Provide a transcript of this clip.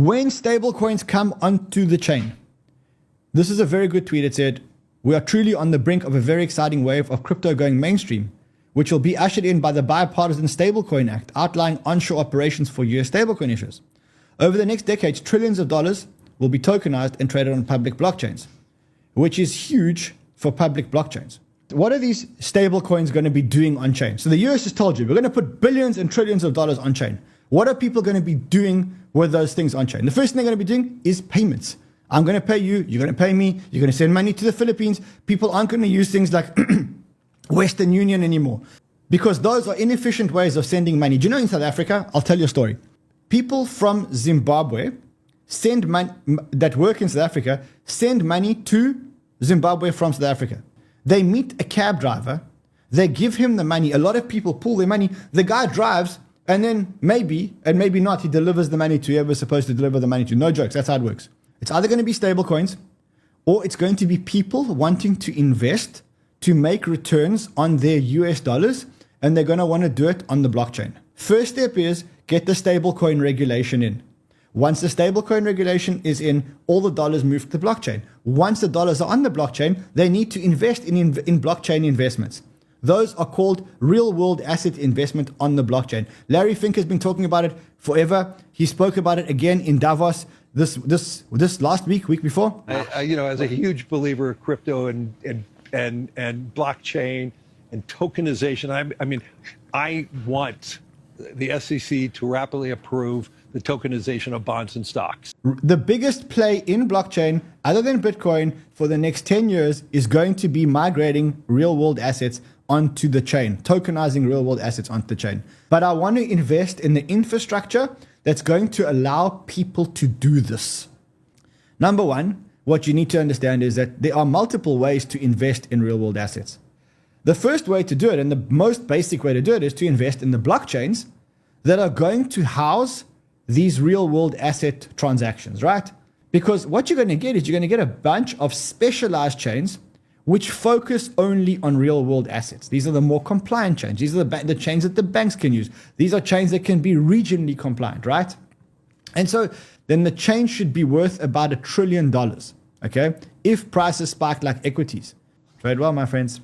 When stablecoins come onto the chain, this is a very good tweet. It said, "We are truly on the brink of a very exciting wave of crypto going mainstream, which will be ushered in by the Bipartisan Stablecoin Act, outlining onshore operations for US stablecoin issuers. Over the next decades, trillions of dollars will be tokenized and traded on public blockchains," which is huge for public blockchains. What are these stablecoins going to be doing on chain? So the US has told you, we're going to put billions and trillions of dollars on chain. What are people going to be doing with those things on chain? The first thing they're going to be doing is payments. I'm going to pay you, you're going to pay me, you're going to send money to the Philippines. People aren't going to use things like Western Union anymore, because those are inefficient ways of sending money. Do you know in South Africa, I'll tell you a story. People from Zimbabwe send money, that work in South Africa, send money to Zimbabwe from South Africa. They meet a cab driver, they give him the money. A lot of people pull their money. The guy drives, and then maybe, and maybe not, he delivers the money to whoever's supposed to deliver the money to. No jokes, that's how it works. It's either going to be stable coins, or it's going to be people wanting to invest to make returns on their US dollars, and they're going to want to do it on the blockchain. First step is get the stablecoin regulation in. Once the stablecoin regulation is in, all the dollars move to the blockchain. Once the dollars are on the blockchain, they need to invest in blockchain investments. Those are called real-world asset investment on the blockchain. Larry Fink has been talking about it forever. He spoke about it again in Davos this last week before. As a huge believer of crypto and blockchain and tokenization, I want the SEC to rapidly approve the tokenization of bonds and stocks. The biggest play in blockchain, other than Bitcoin, for the next 10 years is going to be migrating real-world assets onto the chain, tokenizing real-world assets onto the chain. But I want to invest in the infrastructure that's going to allow people to do this. Number one, what you need to understand is that there are multiple ways to invest in real-world assets. The first way to do it, and the most basic way to do it, is to invest in the blockchains that are going to house these real-world asset transactions, right? Because what you're going to get is you're going to get a bunch of specialized chains which focus only on real-world assets. These are the more compliant chains. These are the chains that the banks can use. These are chains that can be regionally compliant, right? And so then the chain should be worth about $1 trillion, okay? If prices spike like equities. Trade well, my friends.